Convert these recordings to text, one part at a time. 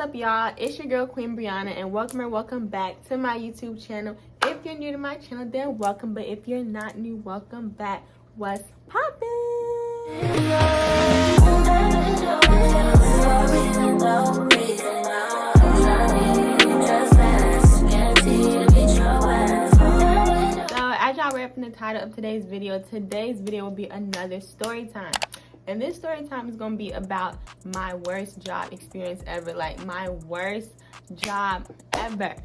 up, y'all? It's your girl Queen Brianna, and welcome back to my YouTube channel. If you're new to my channel, then welcome, but if you're not new, welcome back. What's poppin'? So as y'all read from the title of today's video will be another story time. And this story time is going to be about my worst job experience ever. Like, my worst job ever.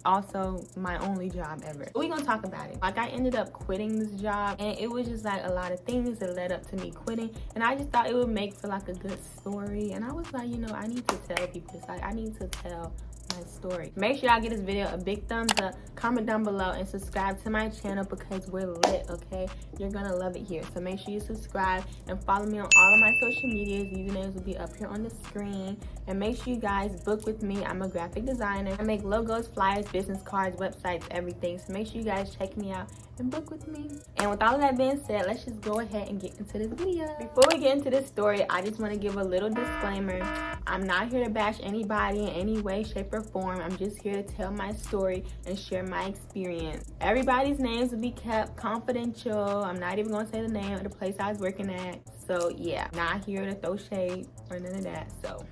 Also, my only job ever. We're going to talk about it. Like, I ended up quitting this job. And it was just, like, a lot of things that led up to me quitting. And I just thought it would make for, like, a good story. And I was like, you know, I need to tell people this. Like, I need to tell my story. Make sure y'all give this video a big thumbs up, comment down below, and subscribe to my channel because we're lit, okay? You're gonna love it here. So make sure you subscribe and follow me on all of my social medias. Usernames will be up here on the screen. And make sure you guys book with me. I'm a graphic designer. I make logos, flyers, business cards, websites, everything. So make sure you guys check me out and book with me. And with all of that being said, let's just go ahead and get into this video. Before we get into this story, I just want to give a little disclaimer. I'm not here to bash anybody in any way, shape, or form. I'm just here to tell my story and share my experience. Everybody's names will be kept confidential. I'm not even going to say the name of the place I was working at. So yeah, not here to throw shade or none of that. So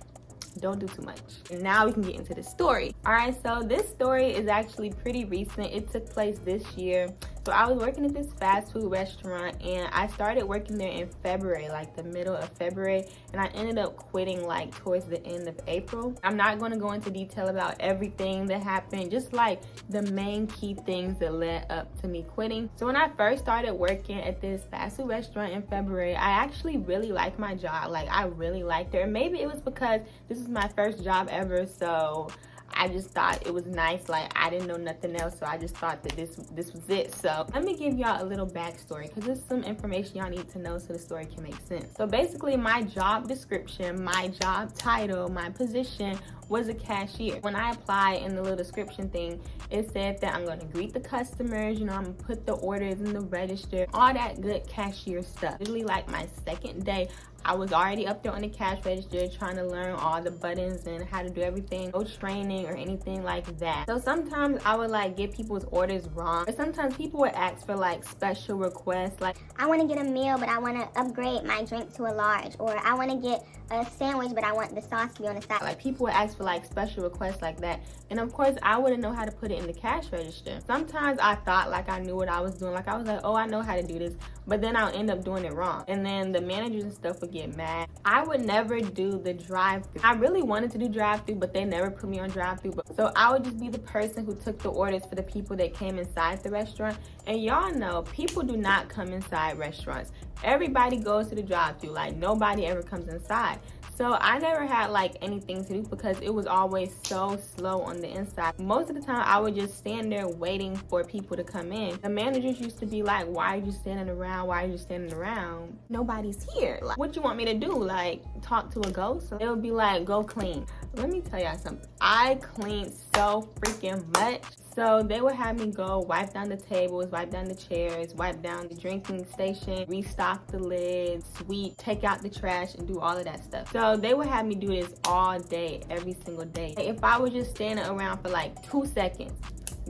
don't do too much. And now we can get into the story. All right, so this story is actually pretty recent. It took place this year. So I was working at this fast food restaurant, and I started working there in February, like the middle of February, and I ended up quitting like towards the end of April. I'm not going to go into detail about everything that happened, just like the main key things that led up to me quitting. So when I first started working at this fast food restaurant in February, I actually really liked my job. Like, I really liked it. Or maybe it was because this is my first job ever, so I just thought it was nice. Like, I didn't know nothing else, so I just thought that this was it. So let me give y'all a little backstory because there's some information y'all need to know so the story can make sense. So basically, my job description, my job title, my position was a cashier. When I applied in the little description thing, it said that I'm going to greet the customers, you know, I'm going to put the orders in the register, all that good cashier stuff. Literally, like, my second day, I was already up there on the cash register trying to learn all the buttons and how to do everything. No training or anything like that. So sometimes I would like get people's orders wrong. But sometimes people would ask for like special requests. Like, I want to get a meal, but I want to upgrade my drink to a large. Or I want to get a sandwich, but I want the sauce to be on the side. Like, people would ask for like special requests like that. And of course, I wouldn't know how to put it in the cash register. Sometimes I thought like I knew what I was doing. Like, I was like, oh, I know how to do this. But then I'll end up doing it wrong. And then the managers and stuff would get mad. I would never do the drive-thru. I really wanted to do drive-thru, but they never put me on drive-thru. So I would just be the person who took the orders for the people that came inside the restaurant. And y'all know, people do not come inside restaurants. Everybody goes to the drive-thru. Like, nobody ever comes inside. So I never had like anything to do because it was always so slow on the inside. Most of the time I would just stand there waiting for people to come in. The managers used to be like, why are you standing around? Why are you standing around? Nobody's here. Like, what you want me to do? Like, talk to a ghost? So they would be like, go clean. Let me tell y'all something. I cleaned so freaking much. So they would have me go wipe down the tables, wipe down the chairs, wipe down the drinking station, restock the lids, sweep, take out the trash, and do all of that stuff. So they would have me do this all day, every single day. If I was just standing around for like 2 seconds,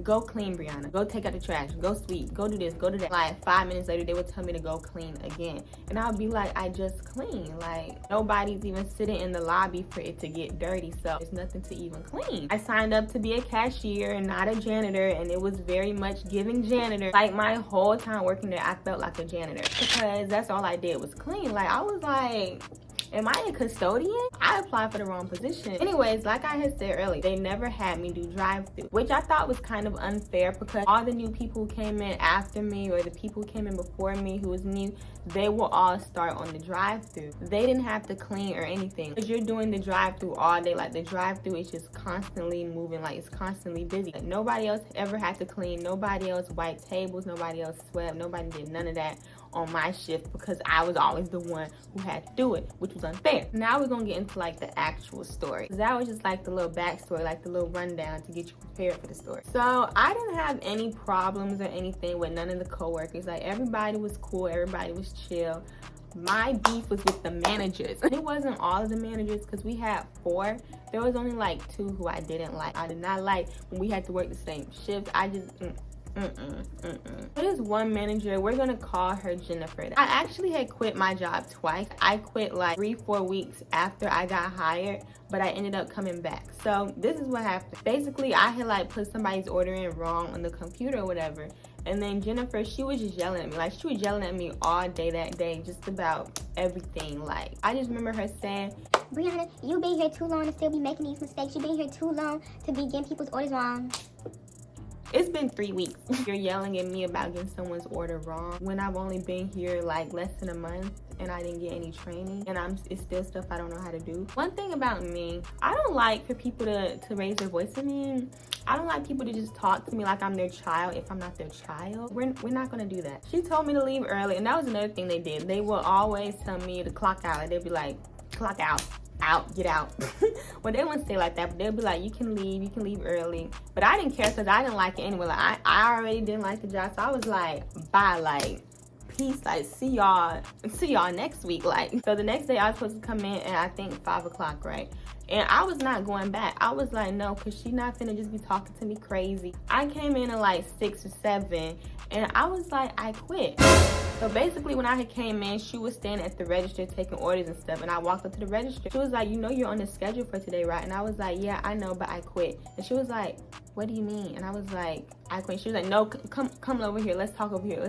go clean, Brianna. Go take out the trash. Go sweep. Go do this. Go do that. Like, 5 minutes later, they would tell me to go clean again. And I would be like, I just clean. Like, nobody's even sitting in the lobby for it to get dirty. So there's nothing to even clean. I signed up to be a cashier and not a janitor. And it was very much giving janitor. Like, my whole time working there, I felt like a janitor. Because that's all I did was clean. Like, I was like, am I a custodian? I applied for the wrong position. Anyways, like I had said earlier, they never had me do drive-thru, which I thought was kind of unfair because all the new people who came in after me or the people who came in before me who was new, they will all start on the drive-thru. They didn't have to clean or anything. Because you're doing the drive-thru all day. Like, the drive-thru is just constantly moving. Like, it's constantly busy. Like, nobody else ever had to clean. Nobody else wiped tables. Nobody else swept. Nobody did none of that on my shift because I was always the one who had to do it, which was unfair. Now we're gonna get into like the actual story. That was just like the little backstory, like the little rundown to get you prepared for the story. So I didn't have any problems or anything with none of the coworkers. Like, everybody was cool, everybody was chill. My beef was with the managers. It wasn't all of the managers because we had 4. There was only like 2 who I didn't like. I did not like when we had to work the same shift. I just There's one manager, we're gonna call her Jennifer. I actually had quit my job twice. I quit like 3-4 weeks after I got hired, but I ended up coming back. So this is what happened. Basically, I had like put somebody's order in wrong on the computer or whatever, and then Jennifer, she was just yelling at me. Like, she was yelling at me all day that day, just about everything. Like, I just remember her saying, Brianna, you been here too long to still be making these mistakes. You been here too long to be getting people's orders wrong. It's been 3 weeks. You're yelling at me about getting someone's order wrong when I've only been here like less than a month and I didn't get any training, and it's still stuff I don't know how to do. One thing about me, I don't like for people to raise their voice at me. I don't like people to just talk to me like I'm their child if I'm not their child. We're not gonna do that. She told me to leave early, and that was another thing they did. They will always tell me to clock out. Like, they'd be like, clock out. Get out. Well, they wouldn't say like that, but they'll be like, you can leave early. But I didn't care because I didn't like it anyway. Like, I already didn't like the job, so I was like, bye, like, peace, like, see y'all next week. Like, so the next day I was supposed to come in at I think 5 o'clock, right? And I was not going back. I was like, no, because she's not finna just be talking to me crazy. I came in at like 6 or 7, and I was like, I quit. So basically, when I had came in, she was standing at the register taking orders and stuff, and I walked up to the register. She was like, you know you're on the schedule for today, right? And I was like, yeah, I know, but I quit. And she was like, what do you mean? And I was like, I quit. She was like, no, come over here. Let's talk over here.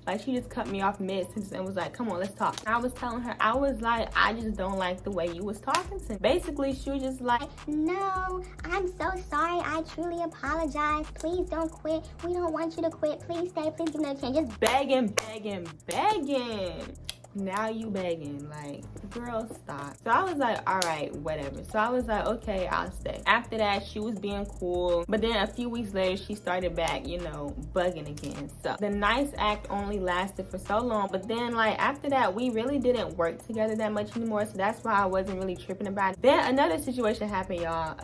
Like, she just cut me off mid-sentence and was like, come on, let's talk. And I was telling her, I was like, I just don't like the way you was talking to me. Basically, she was just like, no, I'm so sorry. I truly apologize. Please don't quit. We don't want you to quit. Please stay. Please give me a chance. Just begging. Now you begging, like, girl, stop. So I was like, all right, whatever. So I was like, okay, I'll stay. After that, she was being cool, but then a few weeks later, she started back, you know, bugging again. So the nice act only lasted for so long, but then, like, after that, we really didn't work together that much anymore, so that's why I wasn't really tripping about it. Then another situation happened, y'all.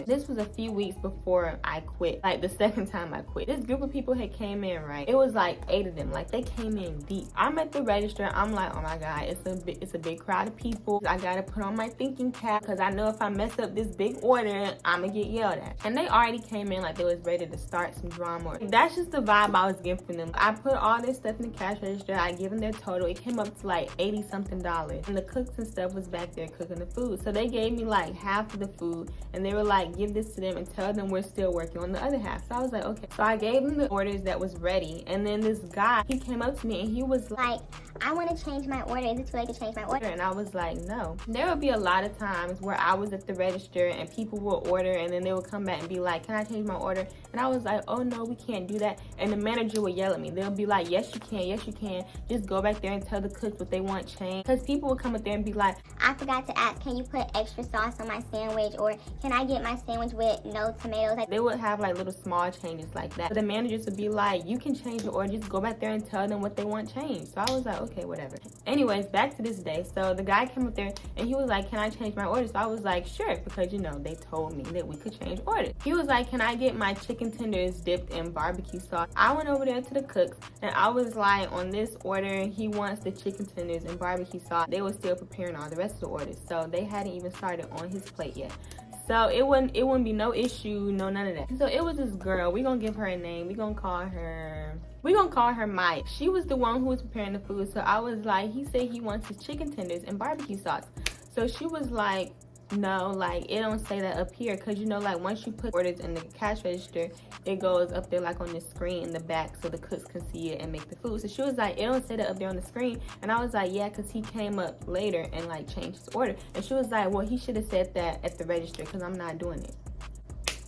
This was a few weeks before I quit, like the second time I quit. This group of people had came in, right? It was like 8 of them. Like, they came in deep. I'm at the register. I'm like, oh my god, it's a big crowd of people. I gotta put on my thinking cap because I know if I mess up this big order, I'ma get yelled at. And they already came in like they was ready to start some drama. That's just the vibe I was getting from them. I put all this stuff in the cash register. I give them their total. It came up to like $80 something, and the cooks and stuff was back there cooking the food. So they gave me like half of the food, and they were like, give this to them and tell them we're still working on the other half. So I was like, okay. So I gave them the orders that was ready, and then this guy, he came up to me and he was like, I want to change my order. Is it too late to change my order? And I was like, no. There would be a lot of times where I was at the register and people would order, and then they would come back and be like, can I change my order? And I was like, oh no, we can't do that. And the manager would yell at me. They'll be like, yes you can. Just go back there and tell the cooks what they want changed. Because people would come up there and be like, I forgot to ask, can you put extra sauce on my sandwich? Or can I get my sandwich with no tomatoes? They would have like little small changes like that. But the managers would be like, you can change your order. Just go back there and tell them what they want changed. So I was like, okay, whatever. Anyways, back to this day. So the guy came up there and he was like, can I change my order? So I was like, sure, because you know they told me that we could change orders. He was like, can I get my chicken tenders dipped in barbecue sauce? I went over there to the cooks and I was like, on this order he wants the chicken tenders and barbecue sauce. They were still preparing all the rest of the orders, so they hadn't even started on his plate yet. So it wouldn't be no issue, no none of that. So it was this girl, we gonna give her a name, we gonna call her Mike. She was the one who was preparing the food. So I was like, he said he wants his chicken tenders and barbecue sauce. So she was like, no, like it don't say that up here, because you know, like once you put orders in the cash register, it goes up there like on the screen in the back so the cooks can see it and make the food. So she was like, it don't say that up there on the screen. And I was like, yeah, because he came up later and like changed his order. And she was like, well, he should have said that at the register because I'm not doing it.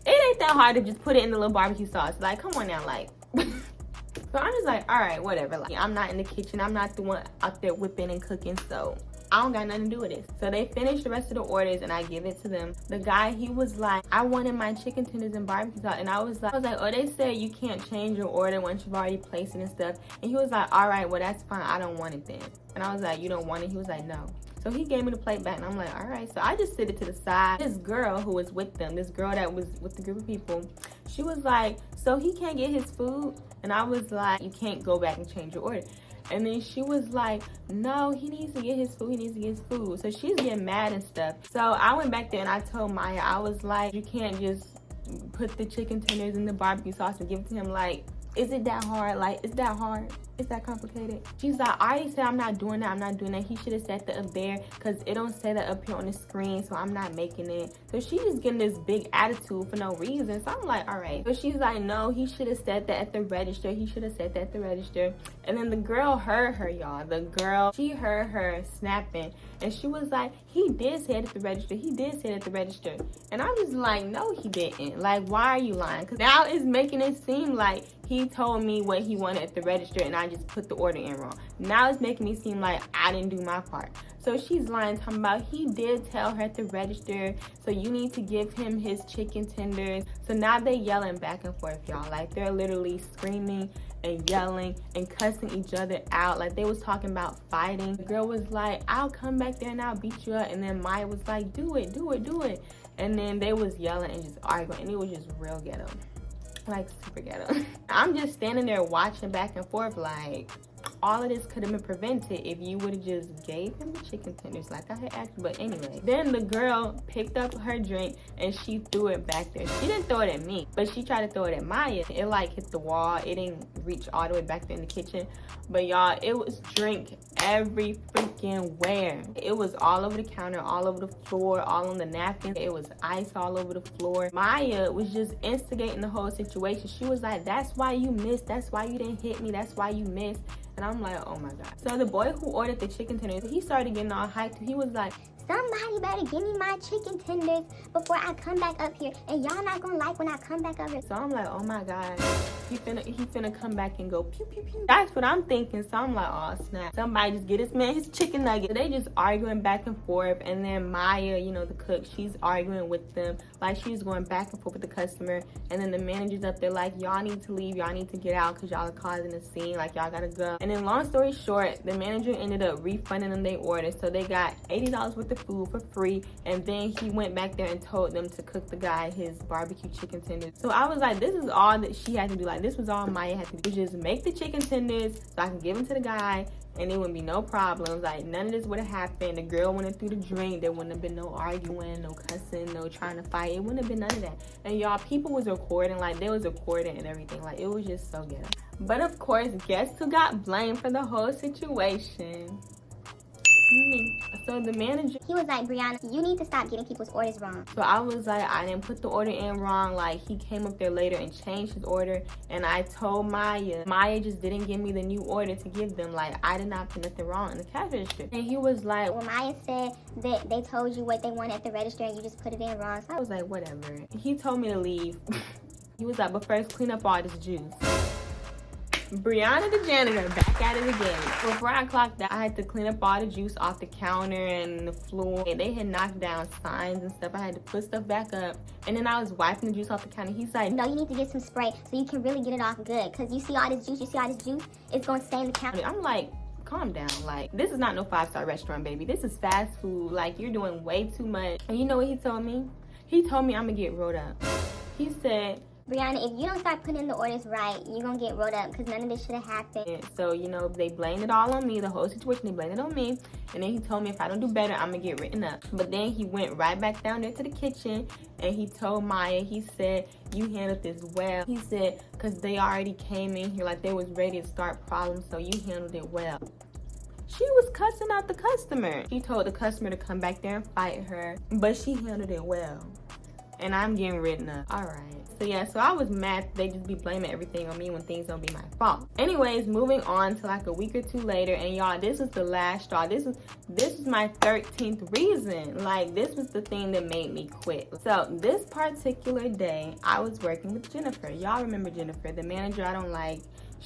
It ain't that hard to just put it in the little barbecue sauce. Like, come on now, like. So I'm just like, all right, whatever. Like, I'm not in the kitchen. I'm not the one out there whipping and cooking, so I don't got nothing to do with this. So they finished the rest of the orders and I give it to them. The guy, he was like, I wanted my chicken tenders and barbecue sauce. And I was like, oh, they said you can't change your order once you've already placed it and stuff. And he was like, all right, well, that's fine. I don't want it then. And I was like, you don't want it? He was like, no. So he gave me the plate back and I'm like, all right. So I just sit it to the side. This girl who was with them, this girl that was with the group of people, she was like, so he can't get his food? And I was like, you can't go back and change your order. And then she was like, no, he needs to get his food. So she's getting mad and stuff. So I went back there and I told Maya, I was like, you can't just put the chicken tenders in the barbecue sauce and give it to him. Like, is it that hard? Like, is that hard? Is that complicated? She's like, I already said I'm not doing that. He should have set that up there because it don't say that up here on the screen, so I'm not making it. So she's just getting this big attitude for no reason. So I'm like, all right. So she's like, no, he should have said that at the register. And then the girl heard her, y'all. She heard her snapping. And she was like, he did say it at the register. And I'm just like, no, he didn't. Like, why are you lying? Because now it's making it seem like he told me what he wanted at the register and I just put the order in wrong. Now it's making me seem like I didn't do my part. So she's lying, talking about he did tell her at the register, so you need to give him his chicken tenders. So now they yelling back and forth, y'all. Like, they're literally screaming and yelling and cussing each other out. Like, they was talking about fighting. The girl was like, I'll come back there and I'll beat you up. And then Maya was like, do it. And then they was yelling and just arguing, and it was just real ghetto. Like, super ghetto. I'm just standing there watching back and forth, like, all of this could have been prevented if you would have just gave him the chicken tenders like I had asked. But anyway, then the girl picked up her drink and she threw it back there. She didn't throw it at me, but she tried to throw it at Maya. It like hit the wall. It didn't reach all the way back there in the kitchen. But y'all, it was drink every freaking where. It was all over the counter, all over the floor, all on the napkins. It was ice all over the floor. Maya was just instigating the whole situation. She was like, that's why you missed. That's why you didn't hit me. That's why you missed. And I'm like, oh my God. So the boy who ordered the chicken tenders, he started getting all hyped. He was like, somebody better give me my chicken tenders before I come back up here. And y'all not gonna like when I come back up here. So I'm like, oh my God. He finna come back and go pew, pew, pew. That's what I'm thinking. So I'm like, oh snap. Somebody just get this man his chicken nugget. So they just arguing back and forth. And then Maya, you know, the cook, she's arguing with them. Like, she's going back and forth with the customer. And then the manager's up there like, y'all need to leave. Y'all need to get out because y'all are causing a scene. Like, y'all gotta go. And then long story short, the manager ended up refunding them their order. So they got $80 worth of food for free. And then he went back there and told them to cook the guy his barbecue chicken tenders. So I was like, this is all that she had to do. Like, this was all Maya had to do. Just make the chicken tenders so I can give them to the guy and it wouldn't be no problems. Like, none of this would have happened. The girl went through the drink. There wouldn't have been no arguing, no cussing, no trying to fight. It wouldn't have been none of that. And y'all, people was recording. Like, they was recording and everything. Like, it was just so ghetto. But of course, guess who got blamed for the whole situation? Me. So the manager, he was like, Brianna, you need to stop getting people's orders wrong. So I was like, I didn't put the order in wrong. Like, he came up there later and changed his order. And I told Maya just didn't give me the new order to give them. Like, I did not put nothing wrong in the cash register. And he was like, well, Maya said that they told you what they wanted at the register and you just put it in wrong. So I was like, whatever. He told me to leave. He was like, but first clean up all this juice. Brianna the janitor back at it again. Before I clocked out, I had to clean up all the juice off the counter and the floor. And they had knocked down signs and stuff. I had to put stuff back up. And then I was wiping the juice off the counter. He's like, no, you need to get some spray so you can really get it off good. Because you see all this juice, it's going to stay in the counter. I'm like, calm down. Like, this is not no 5-star restaurant, baby. This is fast food. Like, you're doing way too much. And you know what he told me? He told me I'm going to get rolled up. He said, Brianna, if you don't start putting in the orders right, you're going to get rolled up because none of this should have happened. So, you know, they blamed it all on me, the whole situation, they blamed it on me. And then he told me if I don't do better, I'm going to get written up. But then he went right back down there to the kitchen and he told Maya, he said, you handled this well. He said, because they already came in here like they was ready to start problems, so you handled it well. She was cussing out the customer. She told the customer to come back there and fight her, but she handled it well. And I'm getting written up. All right. So yeah, so I was mad they just be blaming everything on me when things don't be my fault. Anyways, moving on to like a week or two later, and y'all, this was the last straw. This is my 13th reason. Like, this was the thing that made me quit. So this particular day, I was working with Jennifer. Y'all remember Jennifer, the manager I don't like.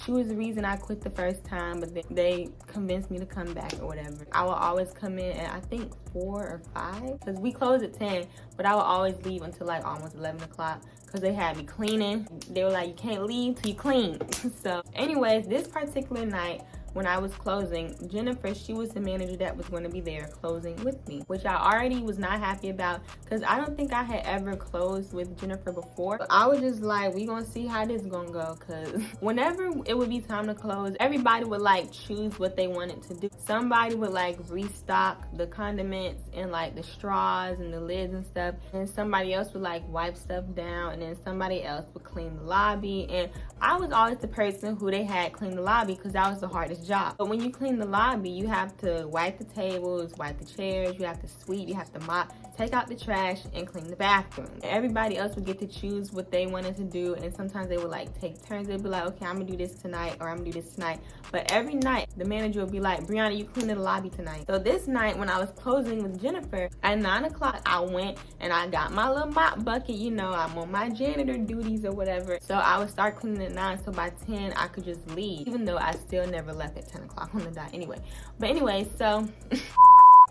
She was the reason I quit the first time, but they convinced me to come back or whatever. I would always come in at, I think, 4 or 5, because we closed at 10, but I would always leave until like almost 11 o'clock because they had me cleaning. They were like, you can't leave till you clean. So anyways, this particular night, when I was closing, Jennifer, she was the manager that was going to be there closing with me, which I already was not happy about because I don't think I had ever closed with Jennifer before. But I was just like, we gonna see how this gonna go, because whenever it would be time to close, everybody would like choose what they wanted to do. Somebody would like restock the condiments and like the straws and the lids and stuff, and somebody else would like wipe stuff down, and then somebody else would clean the lobby. And I was always the person who they had clean the lobby because that was the hardest job. But when you clean the lobby, you have to wipe the tables, wipe the chairs, you have to sweep, you have to mop, take out the trash, and clean the bathroom. Everybody else would get to choose what they wanted to do, and sometimes they would like take turns. They'd be like, okay, I'm gonna do this tonight, or I'm gonna do this tonight. But every night the manager would be like, Brianna, you clean the lobby tonight. So this night when I was closing with Jennifer at 9 o'clock, I went and I got my little mop bucket. You know, I'm on my janitor duties or whatever, so I would start cleaning at 9, so by 10 I could just leave, even though I still never left at 10 o'clock on the dot anyway. But anyway, so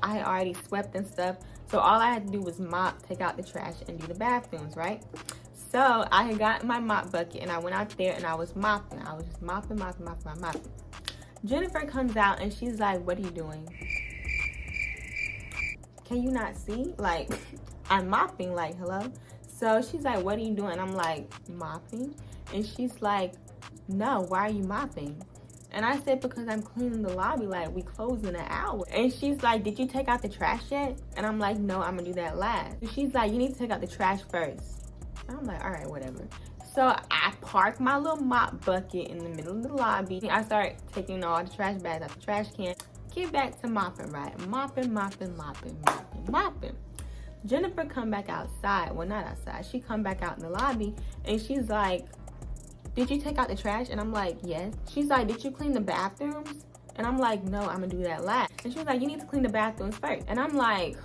I had already swept and stuff, so all I had to do was mop, take out the trash, and do the bathrooms, right? So I had got my mop bucket and I went out there and I was mopping. I was just mopping. Jennifer comes out and she's like, what are you doing? Can you not see? Like, I'm mopping, like, hello? So she's like, what are you doing? I'm like, mopping. And she's like, no, why are you mopping? And I said, because I'm cleaning the lobby, like, we close in an hour. And she's like, did you take out the trash yet? And I'm like, no, I'm gonna do that last. So she's like, you need to take out the trash first. And I'm like, all right, whatever. So I park my little mop bucket in the middle of the lobby. I start taking all the trash bags out the trash can. Get back to mopping, right? Mopping. Jennifer come back outside. Well, not outside. She come back out in the lobby and she's like, did you take out the trash? And I'm like, yes. She's like, did you clean the bathrooms? And I'm like, no, I'm gonna do that last. And she was like, you need to clean the bathrooms first. And I'm like,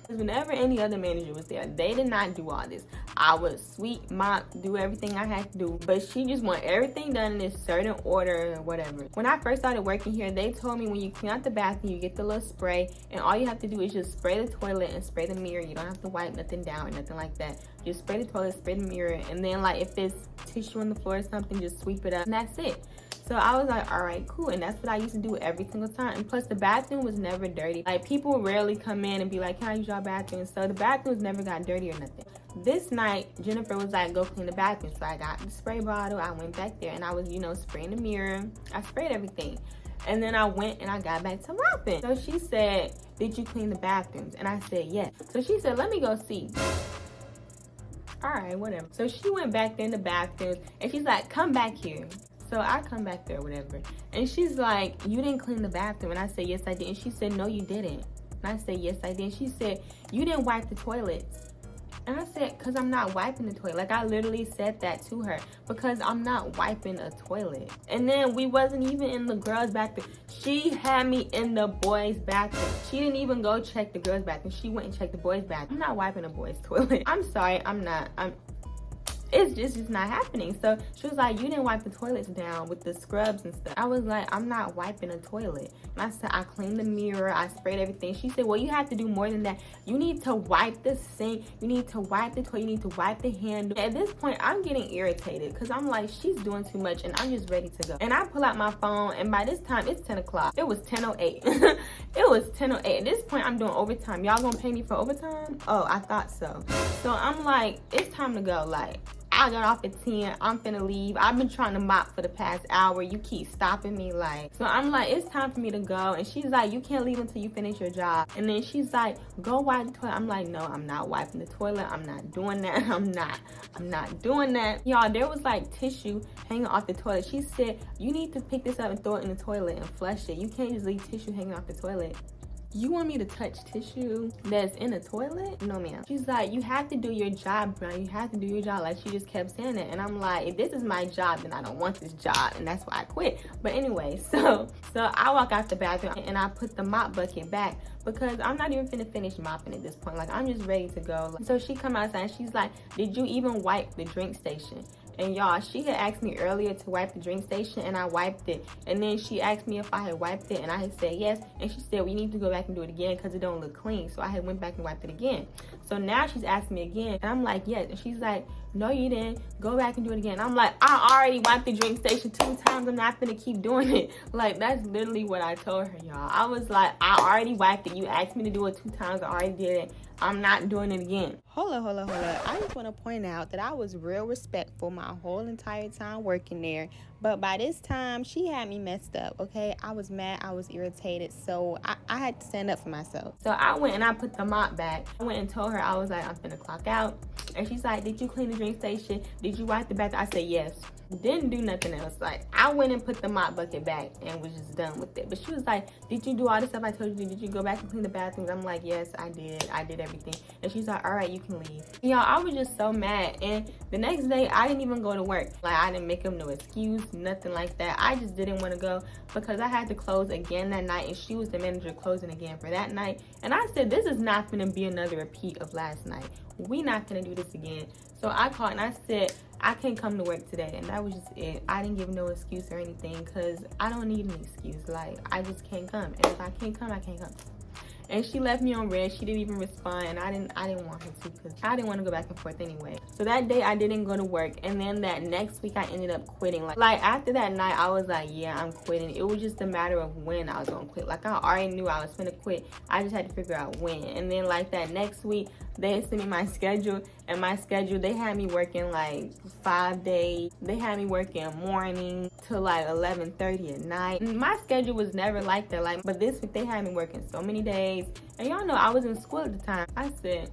whenever any other manager was there, they did not do all this. I would sweep, mop, do everything I had to do, but she just want everything done in this certain order or whatever. When I first started working here, they told me when you clean out the bathroom, you get the little spray, and all you have to do is just spray the toilet and spray the mirror. You don't have to wipe nothing down or nothing like that. Just spray the toilet, spray the mirror, and then like if there's tissue on the floor or something, just sweep it up, and that's it. So I was like, all right, cool. And that's what I used to do every single time. And plus the bathroom was never dirty. Like people rarely come in and be like, can I use your bathroom? So the bathrooms never got dirty or nothing. This night, Jennifer was like, go clean the bathroom. So I got the spray bottle. I went back there and I was, you know, spraying the mirror. I sprayed everything. And then I went and I got back to mopping. So she said, did you clean the bathrooms? And I said, yes. So she said, let me go see. All right, whatever. So she went back there in the bathrooms and she's like, come back here. So I come back there, whatever. And she's like, you didn't clean the bathroom. And I said, yes, I did. And she said, no, you didn't. And I said, yes, I did. She said, you didn't wipe the toilets. And I said, because I'm not wiping the toilet. Like, I literally said that to her. Because I'm not wiping a toilet. And then we wasn't even in the girls' bathroom. She had me in the boys' bathroom. She didn't even go check the girls' bathroom. She went and checked the boys' bathroom. I'm not wiping a boys' toilet. I'm sorry, I'm not. It's just not happening. So she was like, you didn't wipe the toilets down with the scrubs and stuff. I was like, I'm not wiping a toilet. And I said, I cleaned the mirror, I sprayed everything. She said, well, you have to do more than that. You need to wipe the sink, you need to wipe the toilet, you need to wipe the handle. At this point, I'm getting irritated because I'm like, she's doing too much and I'm just ready to go. And I pull out my phone and by this time, it's 10 o'clock. It was 10:08. It was 10:08. At this point, I'm doing overtime. Y'all gonna pay me for overtime? Oh, I thought so. So I'm like, it's time to go. Like, I got off at 10. I'm finna leave. I've been trying to mop for the past hour. You keep stopping me, like. So I'm like, it's time for me to go. And she's like, you can't leave until you finish your job. And then she's like, go wipe the toilet. I'm like, no, I'm not wiping the toilet. I'm not doing that. I'm not doing that. Y'all, there was like tissue hanging off the toilet. She said, you need to pick this up and throw it in the toilet and flush it. You can't just leave tissue hanging off the toilet. You want me to touch tissue that's in the toilet? No, ma'am. She's like, you have to do your job, bro. You have to do your job. Like, she just kept saying it. And I'm like, if this is my job, then I don't want this job. And that's why I quit. But anyway, so I walk out the bathroom and I put the mop bucket back because I'm not even finna finish mopping at this point. Like, I'm just ready to go. So she come outside and she's like, did you even wipe the drink station? And y'all, she had asked me earlier to wipe the drink station and I wiped it. And then she asked me if I had wiped it and I had said yes. And she said, we need to go back and do it again because it don't look clean. So I had went back and wiped it again. So now she's asking me again and I'm like, yes. And she's like, no you didn't, go back and do it again. I'm like, I already wiped the drink station 2 times, I'm not gonna keep doing it. Like, that's literally what I told her, y'all. I was like, I already wiped it, you asked me to do it 2 times, I already did it, I'm not doing it again. Hold up. I just want to point out that I was real respectful my whole entire time working there. But by this time, she had me messed up, okay? I was mad, I was irritated, so I had to stand up for myself. So I went and I put the mop back. I went and told her, I was like, I'm finna clock out. And she's like, did you clean the drink station? Did you wipe the bathroom? I said, yes. Didn't do nothing else. Like, I went and put the mop bucket back and was just done with it. But she was like, did you do all the stuff I told you to do? Did you go back and clean the bathrooms? I'm like, yes, I did. I did everything. And she's like, all right, you can leave. Y'all, I was just so mad. And the next day, I didn't even go to work. Like, I didn't make up no excuse, nothing like that. I just didn't want to go because I had to close again that night. And she was the manager closing again for that night. And I said, this is not going to be another repeat of last night. We not going to do this again. So I called and I said, I can't come to work today. And that was just it. I didn't give no excuse or anything because I don't need an excuse. Like, I just can't come. And if I can't come, I can't come. And she left me on red. She didn't even respond, and I didn't want her to because I didn't want to go back and forth anyway. So that day I didn't go to work, and then that next week I ended up quitting. Like after that night, I was like, yeah, I'm quitting. It was just a matter of when I was gonna quit. Like, I already knew I was gonna quit. I just had to figure out when. And then like that next week, they sent me my schedule, and my schedule, they had me working like 5 days. They had me working morning to like 11:30 at night. And my schedule was never like that. Like, but this week they had me working so many days. And y'all know I was in school at the time. I said,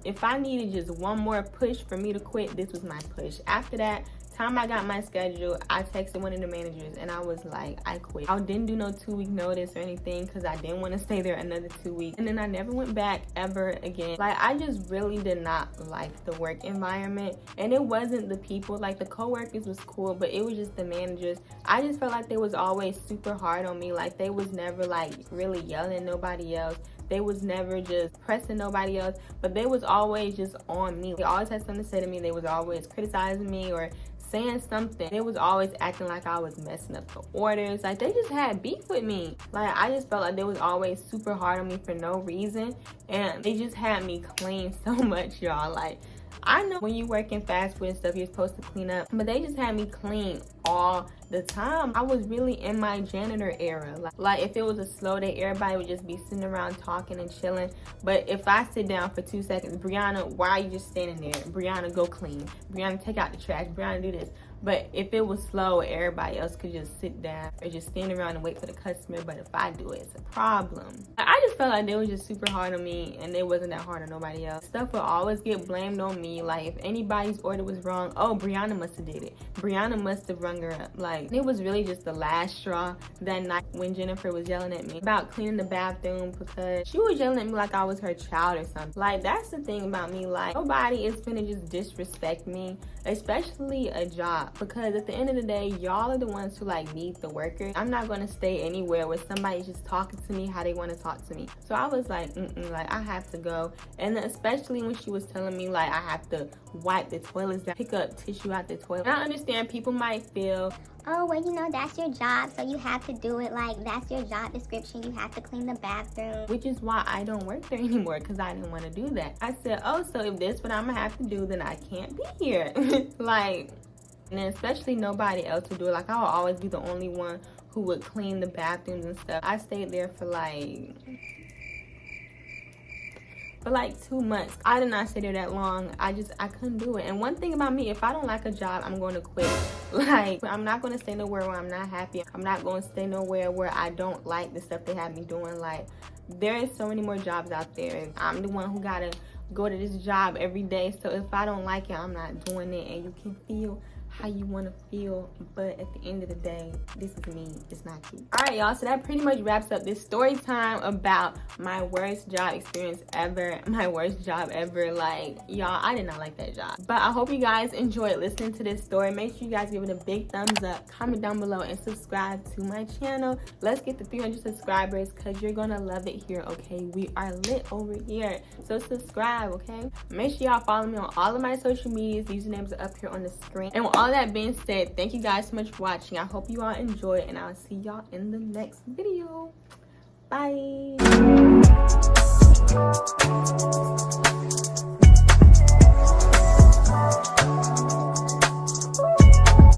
if I needed just one more push for me to quit, this was my push. After that time I got my schedule, I texted one of the managers and I was like, I quit. I didn't do no 2-week notice or anything because I didn't want to stay there another 2 weeks. And then I never went back ever again. Like, I just really did not like the work environment. And it wasn't the people. Like, the co-workers was cool, but it was just the managers. I just felt like they was always super hard on me. Like, they was never like really yelling at nobody else. They was never just pressing nobody else, but they was always just on me. They always had something to say to me. They was always criticizing me or saying something. They was always acting like I was messing up the orders. Like, they just had beef with me. Like, I just felt like they was always super hard on me for no reason, and they just had me clean so much, y'all. Like, I know when you work in fast food and stuff, you're supposed to clean up, but they just had me clean all the time. I was really in my janitor era. Like if it was a slow day, everybody would just be sitting around talking and chilling. But if I sit down for 2 seconds, Brianna, why are you just standing there? Brianna, go clean. Brianna, take out the trash. Brianna, do this. But if it was slow, everybody else could just sit down or just stand around and wait for the customer. But if I do it, it's a problem. I just felt like they was just super hard on me, and they wasn't that hard on nobody else. Stuff would always get blamed on me. Like, if anybody's order was wrong, oh, Brianna must have did it. Brianna must have rung her up. Like, it was really just the last straw that night when Jennifer was yelling at me about cleaning the bathroom, because she was yelling at me like I was her child or something. Like, that's the thing about me. Like, nobody is finna just disrespect me, especially a job. Because at the end of the day, y'all are the ones who like need the workers. I'm not gonna stay anywhere where somebody's just talking to me how they want to talk to me. So I was like, like, I have to go. And especially when she was telling me like I have to wipe the toilets down, pick up tissue out the toilet. And I understand people might feel, oh, well, you know, that's your job, so you have to do it. Like, that's your job description. You have to clean the bathroom. Which is why I don't work there anymore, because I didn't want to do that. I said, oh, so if this is what I'm gonna have to do, then I can't be here. Like, and then especially nobody else would do it. Like, I would always be the only one who would clean the bathrooms and stuff. I stayed there for like 2 months. I did not stay there that long. I couldn't do it. And one thing about me, if I don't like a job, I'm going to quit. Like, I'm not going to stay nowhere where I'm not happy. I'm not going to stay nowhere where I don't like the stuff they have me doing. Like, there is so many more jobs out there. I'm the one who got to go to this job every day. So if I don't like it, I'm not doing it. And you can feel how you want to feel, but at the end of the day, this is me, it's not you. All right, y'all, so that pretty much wraps up this story time about my worst job experience ever. Like, y'all, I did not like that job, but I hope you guys enjoyed listening to this story. Make sure you guys give it a big thumbs up, comment down below, and subscribe to my channel. Let's get to 300 subscribers, because you're gonna love it here, okay? We are lit over here, so subscribe, okay? Make sure y'all follow me on all of my social medias. Usernames are up here on the screen. And with all that being said, thank you guys so much for watching. I hope you all enjoyed, and I'll see y'all in the next video. Bye.